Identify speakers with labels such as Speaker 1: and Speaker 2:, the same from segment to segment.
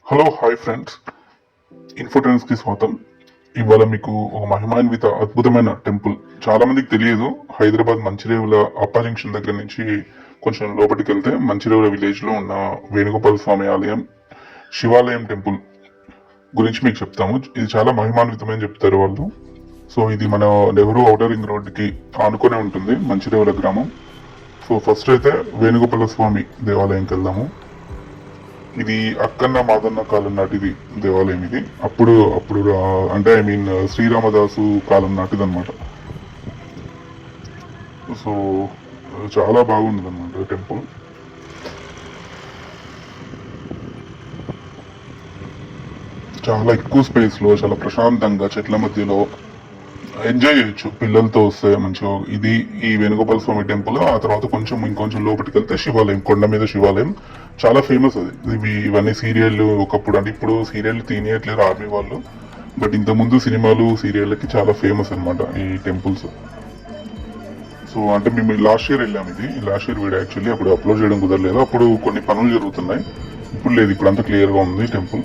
Speaker 1: Hello hi friends, ఇన్ఫోటెన్స్కి స్వాగతం. ఇవాళ మీకు ఒక మహిమాన్విత అద్భుతమైన టెంపుల్. చాలా మందికి తెలియదు. హైదరాబాద్ మంచిరేవుల అప్పా జంక్షన్ దగ్గర నుంచి కొంచెం లోపలికి వెళ్తే మంచిరేవుల విలేజ్ లో ఉన్న వేణుగోపాల స్వామి ఆలయం, శివాలయం టెంపుల్ గురించి మీకు చెప్తాము. ఇది చాలా మహిమాన్వితమని చెప్తారు వాళ్ళు. సో ఇది మన నెహ్రూ ఔటర్ రింగ్ రోడ్డుకి ఆనుకునే ఉంటుంది మంచిరేవుల గ్రామం. సో ఫస్ట్ అయితే వేణుగోపాల స్వామి దేవాలయంకి వెళ్దాము. ఇది అక్కన్న మాదన్న కాలం నాటిది దేవాలయం. ఇది అప్పుడు అప్పుడు అంటే శ్రీరామదాసు కాలం నాటిది అనమాట. సో చాలా బాగుంది అనమాట టెంపుల్. చాలా ఎక్కువ స్పేస్ లో, చాలా ప్రశాంతంగా చెట్ల మధ్యలో ఎంజాయ్ చేయొచ్చు పిల్లలతో వస్తే మంచిగా. ఇది ఈ వేణుగోపాల స్వామి టెంపుల్. ఆ తర్వాత ఇంకొంచెం లోపలికి వెళ్తే శివాలయం, కొండ మీద శివాలయం. చాలా ఫేమస్ అది. ఇవన్నీ సీరియల్ ఒకప్పుడు, అంటే ఇప్పుడు సీరియల్ తీయట్లేరు ఆర్మీ వాళ్ళు, బట్ ఇంత ముందు సినిమాలు సీరియళ్ళకి చాలా ఫేమస్ అనమాట ఈ టెంపుల్స్. సో అంటే మేము లాస్ట్ ఇయర్ వెళ్ళాము. ఇది లాస్ట్ ఇయర్ వీడియో యాక్చువల్లీ అప్పుడు అప్లోడ్ చేయడం కుదరలేదు. అప్పుడు కొన్ని పనులు జరుగుతున్నాయి. ఇప్పుడు లేదు, ఇప్పుడు అంతా క్లియర్ గా ఉంది టెంపుల్.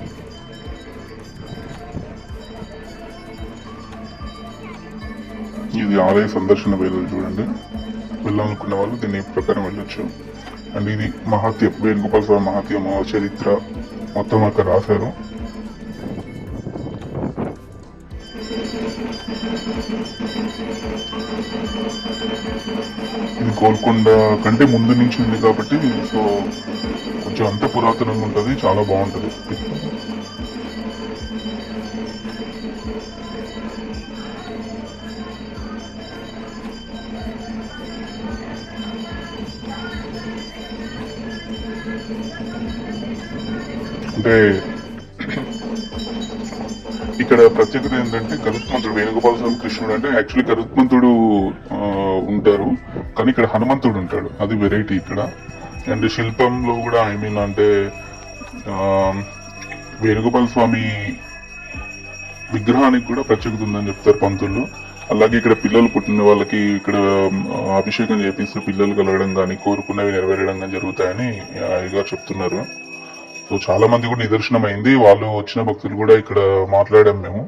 Speaker 1: ఇది ఆలయ సందర్శన వేళలు చూడండి. వెళ్ళాలనుకున్న వాళ్ళు దీని ప్రకారం వెళ్ళొచ్చు. అండ్ ఇది మహాత్యం, వేణుగోపాల స్వామి మహాత్యం చరిత్ర మొత్తం అక్కడ రాశారు. ఇది గోల్కొండ కంటే ముందు నుంచి ఉంది కాబట్టి సో కొంచెం అంత పురాతనంగా ఉంటుంది, చాలా బాగుంటుంది. అంటే ఇక్కడ ప్రత్యేకత ఏంటంటే గరుత్మంతుడు, వేణుగోపాల స్వామి కృష్ణుడు అంటే యాక్చువల్లీ గరుత్మంతుడు ఉంటారు, కానీ ఇక్కడ హనుమంతుడు ఉంటాడు. అది వెరైటీ ఇక్కడ. అండ్ శిల్పంలో కూడా అంటే వేణుగోపాల స్వామి విగ్రహానికి కూడా ప్రత్యేకత ఉందని చెప్తారు పంతులు. అలాగే ఇక్కడ పిల్లలు పుట్టిన వాళ్ళకి ఇక్కడ అభిషేకం చేపిస్తే పిల్లలు కలగడం కానీ, కోరుకున్నవి నెరవేరడం కానీ జరుగుతాయని అయ్యగారు చెప్తున్నారు. సో చాలా మంది కూడా నిదర్శనం అయింది. వాళ్ళు వచ్చిన భక్తులు కూడా ఇక్కడ మాట్లాడాం మేము.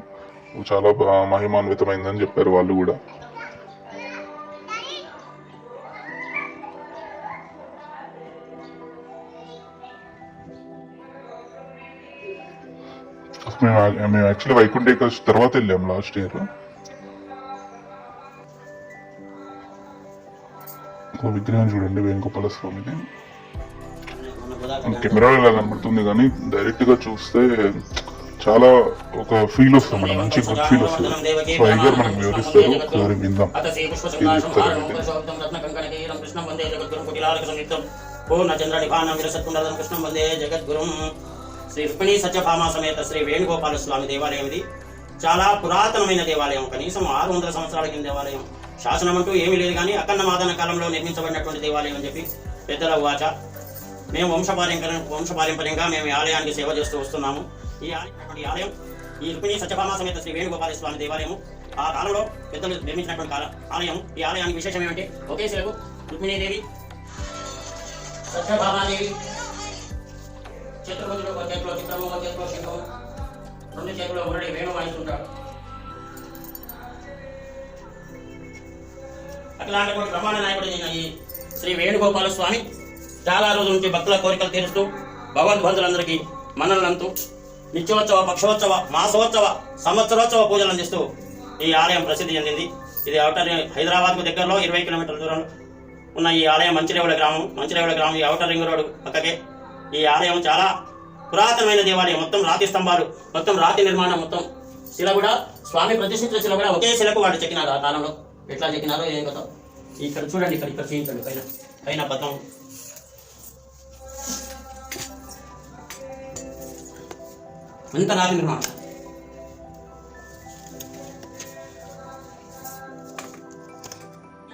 Speaker 1: చాలా మహిమాన్వితమైందని చెప్పారు వాళ్ళు కూడా. మేము యాక్చువల్లీ వైకుంఠ ఏకాదశి తర్వాత వెళ్ళాం లాస్ట్ ఇయర్. విగ్రహం చూడండి వేణుగోపాల స్వామిది. కెమెరాలో ఇలా కనబడుతుంది కానీ డైరెక్ట్ గా చూస్తే చాలా ఒక ఫీల్ వస్తుంది, మనకి మంచి గుడ్ ఫీల్ వస్తుంది. సో అయ్యగారు మనకు వివరిస్తారు, ఒకసారి విందాం ఏం చెప్తారు.
Speaker 2: శ్రీ రుక్మిణీ సత్యభామ సమేత శ్రీ వేణుగోపాల స్వామి దేవాలయం ఇది. చాలా పురాతనమైన దేవాలయం, కనీసం 600 సంవత్సరాల కింద దేవాలయం. శాసనం అంటూ ఏమీ లేదు కానీ అక్కన్న మాదన కాలంలో నిర్మించబడినటువంటి దేవాలయం అని చెప్పి పెద్దల వాచ. మేము వంశపారంపర్యంగా మేము ఈ ఆలయానికి సేవ చేస్తూ వస్తున్నాము. ఈ ఆలయం ఈ రుక్మిణీ సత్యభామ సమేత శ్రీ వేణుగోపాల స్వామి దేవాలయం ఆ కాలంలో పెద్దలు నిర్మించినటువంటి ఆలయం. ఈ ఆలయానికి విశేషం ఏమంటే ఒకే శిలకు రుక్మిణీదేవి, సత్యభామాదేవి, చతుర్భుజుడు ఒక చేతిలో చిత్రము, ఒక చేతిలో శంఖము, 2 చేతుల్లో మురళి వేణు వాయిస్తుంటాడు. అట్లాంటి బ్రహ్మాండ నాయకుడు ఈ శ్రీ వేణుగోపాల స్వామి చాలా రోజుల నుంచి భక్తుల కోరికలు తీరుస్తూ భగవద్బంధులందరికీ మన్ననలంతూ నిత్యోత్సవ, పక్షోత్సవ, మాసోత్సవ, సంవత్సరోత్సవ పూజలు అందిస్తూ ఈ ఆలయం ప్రసిద్ధి చెందింది. ఇది హైదరాబాద్ కు దగ్గరలో 20 కిలోమీటర్ల దూరంలో ఉన్న ఈ ఆలయం మంచిరేవుల గ్రామం ఈ ఔటర్ రింగ్ రోడ్ పక్కకే. ఈ ఆలయం చాలా పురాతనమైన దేవాలయం. మొత్తం రాతి స్తంభాలు, మొత్తం రాతి నిర్మాణం, మొత్తం శిల కూడా స్వామి ప్రతిష్ఠించిన శిల కూడా ఒకే శిలకు వాళ్ళు చెక్కినారు. ఆ కాలంలో ఎట్లా చెక్కినారో ఏం కదా. ఇక్కడ చూడండి, ఇక్కడ చూపించండి. పైన పద్మం, అంత రాతి నిర్మాణం.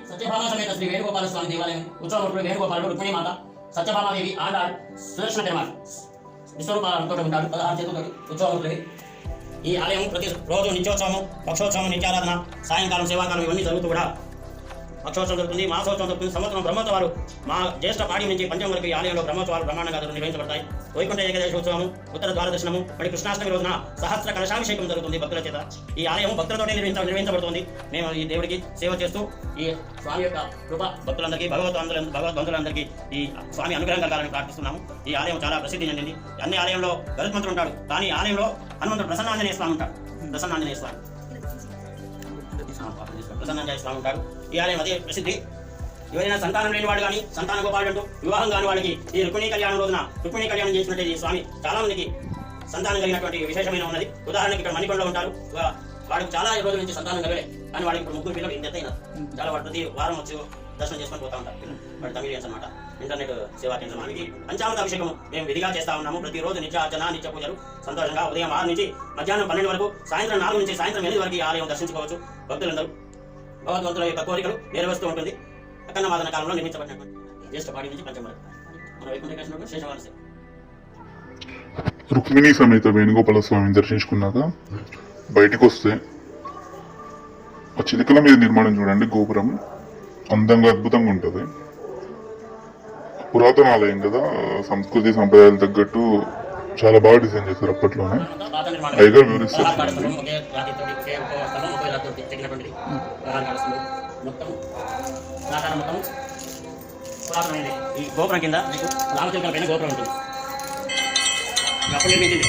Speaker 2: సత్యభామ సమేత శ్రీ వేణుగోపాల స్వామి దేవాలయం ఉత్సవమూర్తులు వేణుగోపాలుడు, రుక్మిణీ మాత, సత్యభామాదేవి, ఆండాళ్, సుదర్శన పెరుమాళ్ విశ్వరూపాలతో ఉంటారు. 16 చేతులతోటి ఉత్సవమూర్తులు. ఈ ఆలయం ప్రతి రోజు నిత్యోత్సవము, పక్షోత్సవం, నిత్యారాధన, సాయంకాలం సేవాకాలం ఇవన్నీ జరుగుతూ కూడా పక్షోత్సవం జరుగుతుంది, మాసోత్సవం జరుగుతుంది, సంవత్సరం బ్రహ్మోత్సవాలు మా జ్యేష్ఠ పాడి నుంచి పంచం వరకు ఈ ఆలయంలో బ్రహ్మోత్సవాలు బ్రహ్మాండంగా నిర్వహించబడతాయి. వైకుంఠ ఏకదేశోత్సవము, ఉత్తర ద్వారదర్శనము, మరి కృష్ణాష్టమి రోజున సహస్ర కలశాభిషేకం జరుగుతుంది భక్తుల చేత. ఈ ఆలయం భక్తులతోటి నిర్వహించబడుతుంది. మేము ఈ దేవుడికి సేవ చేస్తూ ఈ స్వామి యొక్క కృప భక్తులందరికీ భగవద్బంధులందరికీ ఈ స్వామి అనుగ్రహం కలగాలని ప్రార్థిస్తున్నాము. ఈ ఆలయం చాలా ప్రసిద్ధి చెందింది. అన్ని ఆలయంలో గరుత్మంతుడు ఉంటాడు, కానీ ఈ ఆలయంలో హనుమంతుడు ప్రసన్నాంజనేయ స్వామి ఉంటాడు. ప్రసన్నాంజనేయ స్వామి ఉంటాడు. ఈ ఆలయం అదే ప్రసిద్ధి. ఎవరైనా సంతానం లేని వాడు కానీ సంతాన గోపాలుడు అంటూ వివాహం కాని వాడికి ఈ రుక్మిణీ కళ్యాణం రోజున రుక్మిణీ కళ్యాణం చేసినట్టే ఈ స్వామి చాలా మందికి సంతానం కలిగినటువంటి విశేషమైన ఉన్నది. ఉదాహరణకి ఇక్కడ మణికొండలో ఉంటారు, వాడికి చాలా రోజుల నుంచి సంతానం కలగలే, కానీ వాడికి ఇప్పుడు 3 పిల్లలు ఇంత అయినా చాలా వాడు ప్రతి వారం వచ్చి దర్శనం చేసుకొని పోతా ఉంటారు. వాడు తమిళియన్స్ అనమాట. ఇంటర్నెట్ సేవా కేంద్రం. మనకి పంచామృత అభిషేకం మేము విధిగా చేస్తా ఉన్నాము. ప్రతిరోజు నిత్య అర్చన, నిత్య పూజలు సంతోషంగా ఉదయం 6 నుంచి మధ్యాహ్నం 12 వరకు, సాయంత్రం 4 నుంచి సాయంత్రం 8 వరకు ఈ ఆలయం దర్శించుకోవచ్చు. భక్తులందరూ భగవద్వంతుల యొక్క కోరికలు నెరవేరుస్తూ ఉంటుంది. అక్కన్న మాదన కాలంలో నిర్మించబడినటువంటి జ్యేష్ఠ పాడి నుంచి పంచం వరకు మన వైకుంఠ శేషవారసే.
Speaker 1: రుక్మిణీ సమేత వేణుగోపాల స్వామిని దర్శించుకున్నాక బయటకు వస్తే ఆ చిలుకల మీద నిర్మాణం చూడండి. గోపురం అందంగా అద్భుతంగా ఉంటుంది. పురాతన ఆలయం కదా, సంస్కృతి సంప్రదాయాలు తగ్గట్టు చాలా బాగా డిజైన్ చేస్తారు అప్పట్లోనే. పైగా వివరిస్తారు.
Speaker 2: ఈ గోపురం కింద రామచిలుకల పైన గోపురం ఉంటుంది. అప్పుడు నిర్మించింది.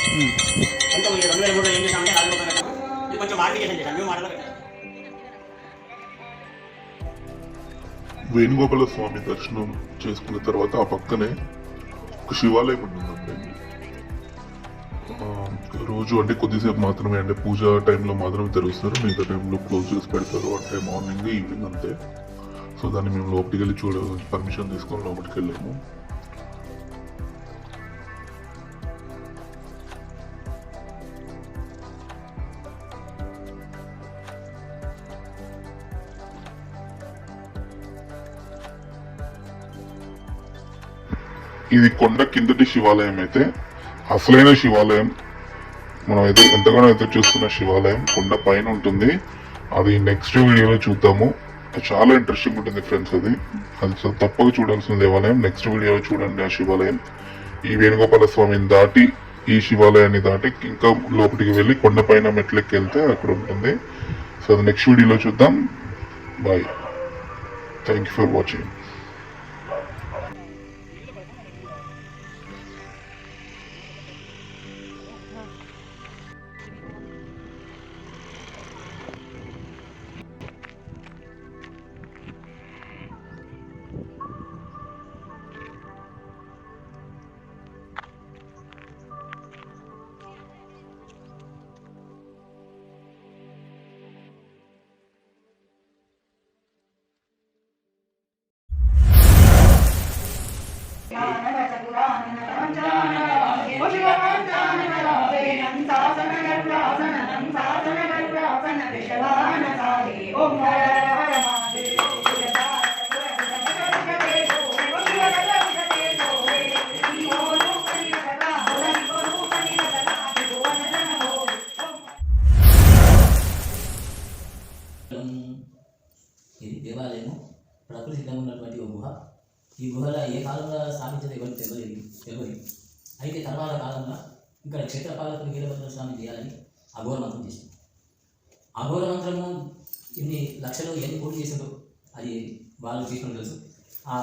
Speaker 2: కొంచెం 2003లో ఏం చేసామంటే రాజగోపురం కట్టాము. ఇది కొంచెం మాడిఫికేషన్ చేశాను, న్యూ మోడల్ పెట్టాను.
Speaker 1: వేణుగోపాల స్వామి దర్శనం చేసుకున్న తర్వాత ఆ పక్కనే ఒక శివాలయం ఉంటుందండి. రోజు అంటే కొద్దిసేపు మాత్రమే, అంటే పూజ టైంలో మాత్రమే తెరుస్తారు, మిగతా టైంలో క్లోజ్ చేసి పెడతారు. అంటే మార్నింగ్ ఈవినింగ్ అంతే. సో దాన్ని మేము లోపలికి వెళ్ళి పర్మిషన్ తీసుకొని లోపలికి వెళ్ళాము. ఇది కొండ కిందటి శివాలయం అయితే, అసలైన శివాలయం మనం అయితే ఎంతగానో ఎదురు చూస్తున్న శివాలయం కొండ పైన ఉంటుంది. అది నెక్స్ట్ వీడియోలో చూద్దాము. చాలా ఇంట్రెస్టింగ్ ఉంటుంది ఫ్రెండ్స్. అది తప్పక చూడాల్సిన దేవాలయం. నెక్స్ట్ వీడియోలో చూడండి ఆ శివాలయం. ఈ వేణుగోపాల స్వామిని దాటి, ఈ శివాలయాన్ని దాటి ఇంకా లోపలికి వెళ్ళి కొండపైన మెట్లెక్కి వెళ్తే అక్కడ ఉంటుంది. సో అది నెక్స్ట్ వీడియోలో చూద్దాం. Bye, thank you for watching.
Speaker 3: ఇది దేవాలయము. ప్రకృతి సిద్ధంగా ఉన్నటువంటి ఒక గుహ. ఈ గుహలో ఏ కాలంలో స్థాపించదో ఎవరికి తెలియదు. అయితే తర్వాత కాలంలో ఇక్కడ క్షేత్రపాలకుడు వీరభద్ర స్వామి చేయాలని అఘోర మంత్రం చేసింది. అఘోర మంత్రము ఎన్ని లక్షలు ఎన్ని కోట్లు చేసిందో అది వాళ్ళు తీసుకుని తెలుసు. ఆ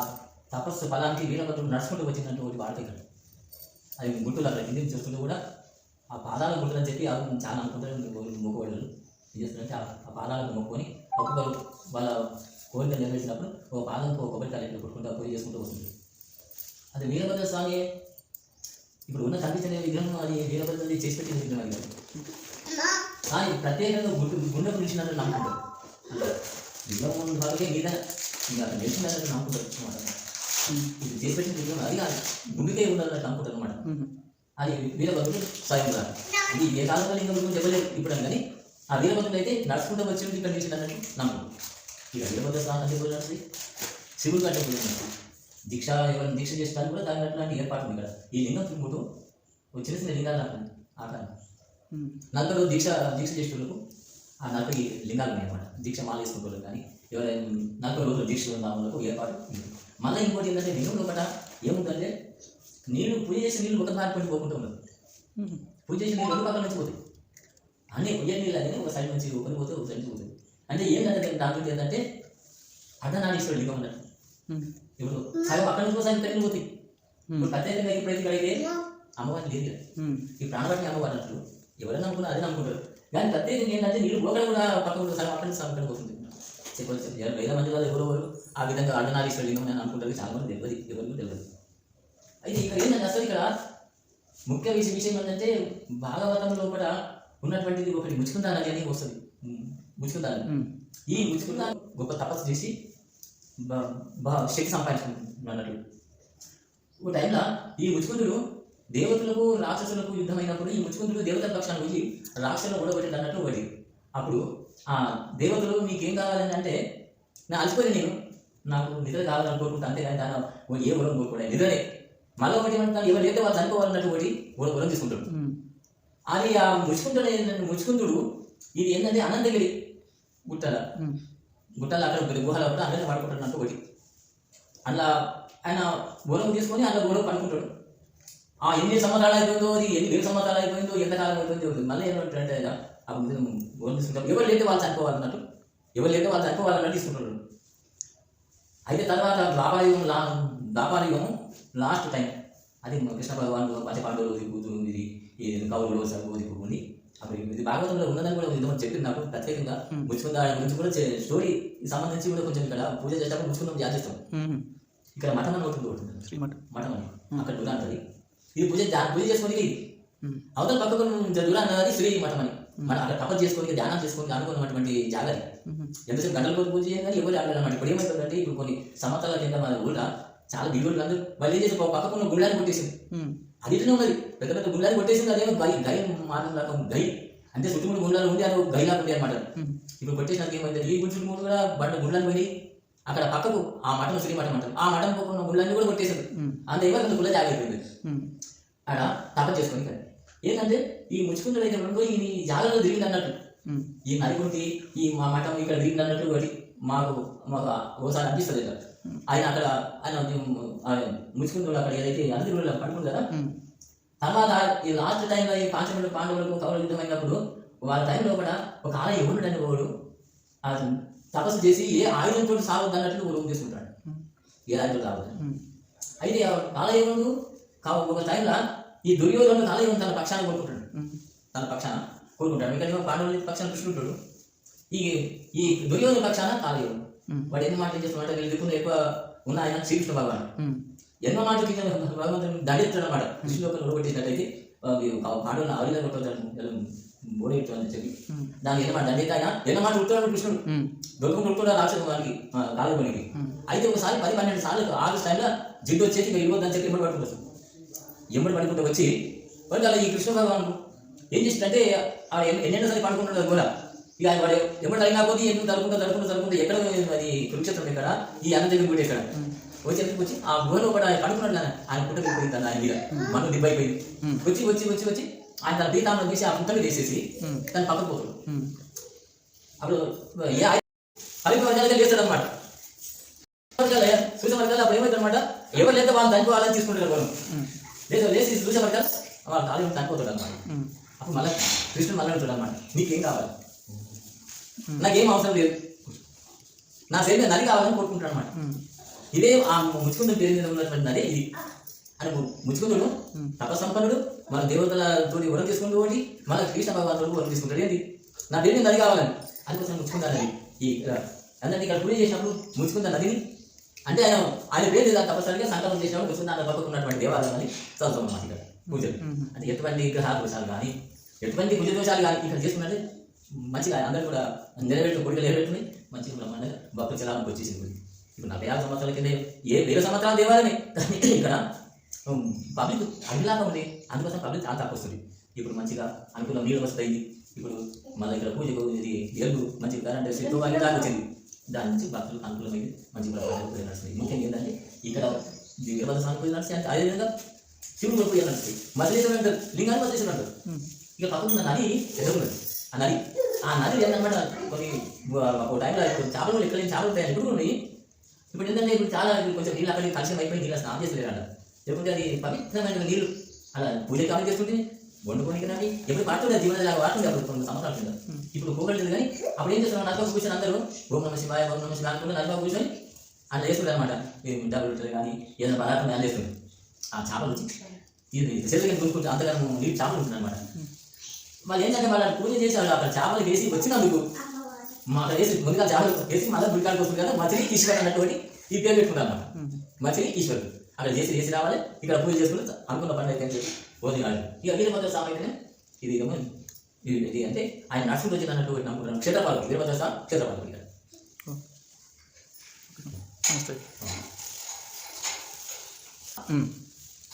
Speaker 3: తపస్సు ఫలానికి వీరభద్రుడు నడుచుకుంటూ వచ్చినటువంటి వార్త ఇక్కడ. అది గుట్టులు అక్కడ కింద చూస్తుంటే కూడా ఆ పాదాల గుట్టులని చెప్పి చాలా అనుకుంటారు మొక్కుబడులు ఏం చేస్తారంటే ఆ పాదాలకు మొక్కుకొని ఒక్కొక్కరు వాళ్ళ కోరికలు నెరవేర్చినప్పుడు ఒక పాదంతో ఒక కొబ్బరికాయలు ఎట్లా కొట్టుకుంటూ పూజ చేసుకుంటూ వస్తుంది. అది వీరభద్ర స్వామి ఇప్పుడు ఉన్న కనిపించే విగ్రహం అది వీరభద్రుడి చేసి పెట్టిన విగ్రహం అది కాదు. కానీ ప్రత్యేకంగా గుండెకు నిలిచినట్టు నమ్ముకుంటారు. అంటే విగ్రహం వరకే మీద ఇంకా అక్కడ నిలిచినట్టు నమ్ముకుంటారు అనమాట. ఇది చేసి పెట్టిన విగ్రహం అది కాదు, గుండెకే ఉండాలని నమ్ముకుంటారు అనమాట. అది వీరభద్రుడు స్వయం కాదు. ఇది ఏ కాలంలో ఇంకా చెప్పలేదు ఇప్పుడు కానీ ఆ వీరభద్రుడు అయితే నడుచుకుంటూ వచ్చి ఇక్కడ నిలిచినట్టు నమ్ముకుంటారు. ఇక వీరభద్ర స్వామి అంటే పోయినట్టు శివుడు కంటే పోయినట్టు దీక్ష ఎవరైనా దీక్ష చేస్తాను కూడా దాని అట్లాంటి ఏర్పాటు ఉంది ఇక్కడ. ఈ లింగం చుట్టూ చిన్న చిన్న లింగాలు ఆకారం 40 దీక్ష చేసేటోళ్ళకు ఆ 40 లింగాలు ఉన్నాయి అన్నమాట. దీక్ష మాల వేసుకుంటోళ్ళకి కానీ ఎవరైనా 40 రోజులు దీక్ష ఉన్న వాళ్ళకు ఏర్పాటు ఉంది. మళ్ళీ ఇంకోటి ఏంటంటే లింగం లోపల ఏముందంటే నీళ్ళు పూజ చేసి నీళ్ళు ఒక దారి పట్టి పోకుండా ఉండదు. పూజ చేసి నీళ్ళు రెండు పక్కల నుంచి పోతాయి. అన్నీ పొయ్యే నీళ్ళు అనేది ఒక సైడ్ నుంచి ఒకరి పోతే ఒక సైడ్ నుంచి పోతాయి. అంటే ఏంటంటే దాంట్లో ఏంటంటే అర్ధనారీశ్వరుడు లింగం ఉన్నట్టు. ఇప్పుడు సగం అక్కడి నుంచి సగం ఇక్కడికి పోతాయి. ఇప్పుడు ప్రత్యేకంగా ఎప్పుడైతే ఇక్కడైతే అమ్మవారిని లేదు కదా, ఈ ప్రాణవాటిని అమ్మవారు అన్నట్లు ఎవరైనా అనుకున్నా అదే అనుకుంటారు. కానీ ప్రత్యేకంగా ఏంటంటే నీళ్ళు పోకడ కూడా పక్కన సగం అక్కడి నుంచి సగం ఇక్కడికి పోతుంది. వేల మంది వాళ్ళు ఎవరో ఆ విధంగా అర్ధనారీశ్వరుడు లింగం అని అనుకుంటారు. చాలా మంది తెలియదు, ఎవరికి తెలియదు. అయితే ఇక్కడ ఏంటంటే అసలు ఇక్కడ ముఖ్య విషయం ఏంటంటే భాగవతం లోపల ఉన్నటువంటిది ఒకటి ముచ్చుకుందా నది అని వస్తుంది. ముచ్చుకుందా ఈ ముచ్చుకుందా గొప్ప తపస్సు చేసి శక్తి సంపాదించుకున్నట్లు. ఒక టైంలో ఈ ముచ్చుకుందుడు దేవతలకు రాక్షసులకు యుద్ధమైనప్పుడు ఈ ముచ్చుకుందుడు దేవతల పక్షాన్ని వచ్చి రాక్షసులను ఓడగొట్టి అన్నట్టు ఒకటి. అప్పుడు ఆ దేవతలు మీకేం కావాలని అంటే నేను అలసిపోయి నేను నాకు నిద్ర కావాలని కోరుకుంటా, అంతేగాని దాని ఏ వరం కోరుకోవడం నిద్రనే. మళ్ళీ ఒకటి ఏమంటాను, ఎవరు లేకపోతే వాళ్ళు చనిపోవాలన్నట్టు ఒకటి వరం తీసుకుంటాడు. అది ఆ ముచ్చుకుందుడు ఇది ఏంటంటే అనంతగిరి గుట్టల అక్కడ గుహల కూడా అందరినీ పడుకుంటున్నట్టు ఒకటి. అట్లా ఆయన గోళం తీసుకొని అట్లా గోళం పడుకుంటాడు. ఆ ఎన్ని సంవత్సరాలు అయిపోయిందో, అది ఎన్ని వేల సంవత్సరాలు అయిపోయిందో, ఎంతకాలం అయిపోయిందో మళ్ళీ ఏమంటారంటే గోళం తీసుకుంటారు. ఎవరు లేకపోతే వాళ్ళు చనిపోవాలన్నట్టు, ఎవరు లేకపోతే వాళ్ళు చనిపోవాలన్నట్టు తీసుకుంటాడు. అయితే తర్వాత ద్వాపరయుగం లాస్ట్ టైం అది కృష్ణ భగవానుడు పంచపాండవులు కూతురు ఇది కౌరులు సర్వోది ఉంది. అప్పుడు ఇది భాగవతంలో ఉన్నదని కూడా ఇంతమంది చెప్పింది నాకు ప్రత్యేకంగా. ముచ్చుకుందా గురించి కూడా స్టోరీ సంబంధించి కూడా కొంచెం ఇక్కడ పూజ చేసేటప్పుడు ముచ్చుకుందాం ధ్యానిస్తాం. ఇక్కడ మఠం అని ఒకటి ఉంటుంది, మఠం అని అక్కడ దూరం ఉంటుంది. ఇది పూజ చేసుకొని అవతల పక్కకు దూరం అన్నది శ్రీ మఠం అని. మనం అక్కడ తపస్సు చేసుకొని ధ్యానం చేసుకొని అనుకున్నటువంటి జాగ్రత్త. ఎంతసేపు గంటల కొద్ది పూజ చేయాలి కానీ ఎవరు ఆడలేదన్నమాట. ఇప్పుడు ఏమవుతుందంటే ఇప్పుడు కొన్ని సంవత్సరాల కింద మన ఊళ్ళో చాలా దిగుళ్ళు అందరూ వాళ్ళు ఏం చేసి పక్కకున్న గుళ్ళని కొట్టేసింది. అది ఇట్లనే ఉన్నది, పెద్ద పెద్ద గుళ్ళని కొట్టేసింది. అదేమో గై మాటలాగా గై అంటే చుట్టుముడు గుండాలు ఉండి అది గైలాగా ఉండే అనమాట. ఇప్పుడు కొట్టేసినాక ఏమైంది, ఈ చుట్టుముడు కూడా గుళ్ళని పోయి అక్కడ పక్కకు ఆ మఠం శ్రీ మఠం అంటారు, ఆ మఠం పక్కన గుళ్ళని కూడా కొట్టేసింది. అంత ఎవరు గుళ్ళ జాగ్రత్త అక్కడ తపస్సు చేసుకొని కదా. ఏంటంటే ఈ ముచ్చుకుంటుడు అయితే ఈ జాగ్రత్తలో తిరిగింది అన్నట్టు, ఈ నలుగురికి ఈ మా మఠం ఇక్కడ తిరిగింది అన్నట్టు ఒకటి మాకు ఒకసారి అనిపిస్తుంది. ఆయన అక్కడ ఆయన ముచ్చుకుంటుడు అక్కడ ఏదైతే అనంతగిరిలో పడుకుంది కదా. తర్వాత ఈ లాస్ట్ టైంలో ఈ పాండవులకు కౌరవ యుద్ధం అయినప్పుడు వాళ్ళ టైంలో కూడా ఒక ఆలయం ఎవరుంటే వాడు తపస్సు చేసి ఏ ఆయుధంతో సాగొద్దు అన్నట్లు రూమ్ తీసుకుంటాడు, ఏ ఆయుధంతో సాగొద్దు. అయితే ఆలయముడు ఒక టైంలో ఈ దుర్యోధనుడు ఆలయం తన పక్షాన్ని కోరుకుంటాడు, ఇక్కడ పాండవుల పక్షాన్ని కృష్ణుడు. ఈ దుర్యోధన పక్షాన ఆలయం వాడు ఎన్ని మాటలు చేస్తున్నట్టు వీళ్ళు దిక్కున ఎక్కువ ఉన్న ఆయన శ్రీకృష్ణ భగవాన్ ఎన్నో మాటలు భగవంతుని దండెత్తాడు అన్నమాట. కృష్ణుడు ఓడగొట్టేసినట్టయితే పాండవులను ఆవిరిగా కొట్టవచ్చు బోడెట్టు అని చెప్పి దాన్ని ఎన్నమాట దండెత్త ఆయన ఎన్నో మాట ఉడుతున్నాడు కృష్ణుడు దొరుకుని ఉడుతున్నాడు రాక్షసు వానికి కాలుగొనికి. అయితే ఒకసారి 10-12 సార్లు ఆరు టైంలో జిడ్డు వచ్చేసి ఇక ఇవ్వద్దని చెప్పి ఎంబడి పడుకుంటారు. ఎంబడి పడుకుంటూ వచ్చి వాడు అలా ఈ కృష్ణ భగవాన్ ఏం చేసిందంటే ఎన్నెన్నో సారి పడుకుంటున్నాడు కూడా. ఇక వాడు ఎప్పుడు తగినా పోతే ఎందుకు తలుపుకుంటూ ఎక్కడ అది కురుక్షేత్రం ఎక్కడ ఈ అనంతగిరి గుడి ఎక్కడ వచ్చి ఆ గుహలో కూడా పడుకున్నాడు కదా. ఆయన పుట్ట వెళ్ళిపోయింది ఆయన మీద మనం దిబ్బ అయిపోయింది. వచ్చి ఆయన తన పీతామను తీసి ఆ పుట్టని తీసేసి తను పక్కకు పోతాడు. అప్పుడు అభిప్రాయాలుగా లేస్తాడు అనమాట. చూసే వర్గాలు అప్పుడు ఏమవుతుంది అనమాట, ఎవరు లేదా వాళ్ళు చనిపోవాలని తీసుకుంటారు వాళ్ళు. లేదా లేచి చూసే వర్గాలు వాళ్ళు కాలేజీ చనిపోతాడు అనమాట. అప్పుడు మళ్ళీ కృష్ణుడు మళ్ళీ ఉంటాడు అనమాట, నీకేం కావాలి, నాకేం అవసరం లేదు, నా శరీరం నది కావాలని కోరుకుంటాడు అనమాట. ఇదే ఆ ముచ్చుకుందుడు పేరు మీద ఉన్నటువంటి నది ఇది అని. ముచ్చుకుందుడు తపసంపన్నుడు, మన దేవతలతో వరం తీసుకుంటూ ఒకటి, మన కృష్ణ భగవాన్ వరం తీసుకుంటాడు. ఏంటి నా పేరు నది కావాలని, అందుకోసం ముచ్చుకుందా నది. ఈ అందరినీ ఇక్కడ పూజ చేసినప్పుడు ముచ్చుకుందా నదిని అంటే ఆయన పేరు తపస్సరిగా సంకల్పం చేసినప్పుడు ముచ్చుకుందా పక్కకు ఉన్నటువంటి దేవాలయం అని చదువుతాం అన్నమాట. ఇక్కడ పూజలు అంటే ఎటువంటి గ్రహ దోషాలు కానీ ఎటువంటి భుజ దోషాలు కానీ ఇక్కడ చేసుకున్నట్టు మంచిగా అందరూ కూడా కోరికలు నెరవేరుతున్నాయి. మంచిగా బ్రహ్మాండంగా భక్తులు చలానికి వచ్చేసింది. ఇప్పుడు 46 సంవత్సరాల కింద ఏ 1000 సంవత్సరాల దేవాలయమే, కానీ ఇక్కడ పబ్లిక్ అడిలాగా ఉంది. అందుకోసం పబ్లిక్ చాలా తక్కువ వస్తుంది. ఇప్పుడు మంచిగా అనుకూలం నీళ్ళు వస్తాయి. ఇప్పుడు మన ఇక్కడ పూజకు ఇది ఎల్లు మంచి కరెంట్ సెట్టు అన్ని దాకా వచ్చింది. దాని నుంచి భక్తులకు అనుకూలమైంది, మంచి పూజ నడుస్తుంది. ముఖ్యంగా ఏంటంటే ఇక్కడ వీరభద్ర స్వామి పూజ నడుస్తాయి. అంటే అదేవిధంగా శివుడు పూజ నడుస్తాయి. మధ్యలేశ్వరం అంటారు, లింగాన్ని మధ్యలేశ్వరం అంటారు. ఇక పక్కన నది ఎదురున్నది, ఆ ఆ నది ఏంటన్నమాట కొన్ని ఒక టైంలో చేపలు ఎక్కలేని చేపలు ఉంటాయి ఇప్పుడు ఉన్నాయి. ఇప్పుడు ఏంటంటే ఇప్పుడు చాలా కొంచెం నీళ్ళు అక్కడికి కలిసి అయిపోయి నీళ్ళు స్నానం చేస్తలేరంట. లేకుంటే అది పవిత్రమైన నీళ్ళు అలా పూజ కావాలి చేస్తుంటే వండుకోనికి రాని ఎప్పుడు పడుతుంది జీవన వాడుతుంది అప్పుడు కొన్ని సంవత్సరాలు కింద. ఇప్పుడు పోగలేదు కానీ అప్పుడు ఏం చేస్తున్నాం నదిలో కూర్చొని అందరూ ఓం నమ శివాయ అనుకుంటే నదిలో కూర్చొని అలా చేస్తుంది అనమాట. డబ్బులు కానీ ఏదైనా పదార్థం అలా చేస్తుంది. ఆ చేపలు వచ్చి ఇది శరీరం చూసుకుంటే అంతగానో నీళ్ళు చేపలు ఉంటుంది అనమాట. వాళ్ళు ఏంటంటే వాళ్ళు పూజ చేశారు అక్కడ చేపలు వేసి వచ్చినందుకు అక్కడ వేసి ముందుగా చేపలు వేసి మళ్ళీ గుడికాడికి వస్తుంది కదా మచిలి ఈశ్వర్ అన్నటువంటి ఈ పేరు పెట్టుకుంటారు అన్నమాట. మచిలి ఈశ్వర్ అక్కడ చేసి రావాలి, ఇక్కడ పూజ చేసుకుని అనుకున్న పని అయితే చెప్పి పోతే కాదు. ఇక వీరభద్ర స్వామి అయితేనే ఇది అంటే ఆయన నడుచుకుంటూ వచ్చింది అన్నట్టు నమ్ముకుంటున్నాను. క్షేత్రపాలకుడు వీరభద్ర స్వామి క్షేత్రపాలకుడు ఇక్కడ.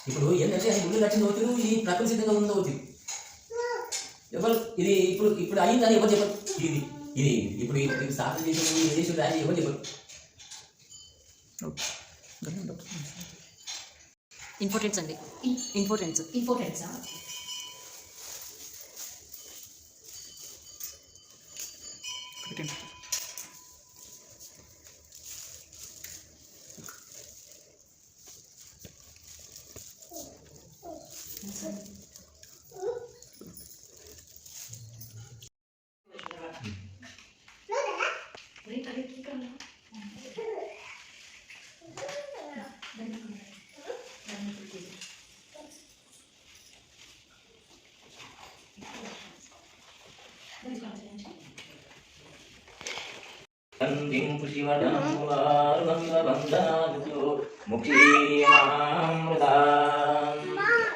Speaker 3: ఇప్పుడు ఏంటంటే గుళ్ళు కట్టింది అవుతుంది, ఈ ప్రకృతి సిద్ధంగా ఉంది అవుతుంది. ఎవరు ఇది ఇప్పుడు అయిందని ఎవరు చెప్పరు. ఇది ఇప్పుడు స్థాపన చేసి రాజు ఎవరు చెప్పరు.
Speaker 4: ఇంపార్టెన్స్ అండి, ఇంపార్టెన్సా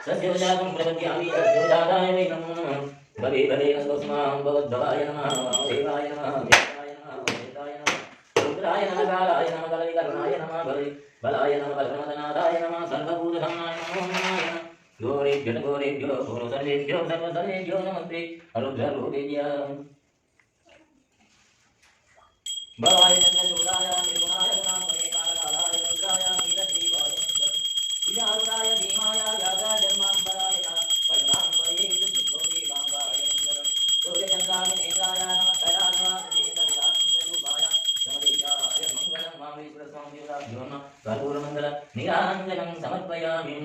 Speaker 3: సత్యోజాతం ప్రపద్యామి సత్యోజాతాయ వై నమః. భవే భవే నమస్మాం భగవద్భవాయ నమః దేవాయ నమః దేవాయ నమః దేవాయ నమః రుద్రాయ నమః కాలాయ నమః కలవికర్ణాయ నమః బలాయ నమః బలప్రమదనాథాయ నమః సర్వభూతధర్మాయ నమః. గోరేభ్యో సర్వేభ్యో సర్వసర్వేభ్యో నమస్తే రుద్రరూపేభ్యః. భవాయ చంద్రచూడాయ నిర్గుణాయ గుణాత్మనే కాలకాలాయ రుద్రాయ నీలగ్రీవాయ విజారుడాయ భీమాయ యాగాయ జన్మాంబరాయ పద్మాంబరే దుర్గోపి వాంగాయ మంగళం. సూర్యచంద్రాయ నేత్రాయ నమస్కారాయ సర్వదేశాయ మంగళం. మామేశ్వర స్వామి కర్పూరమంగళ నీరాంజనం సమర్పయామి.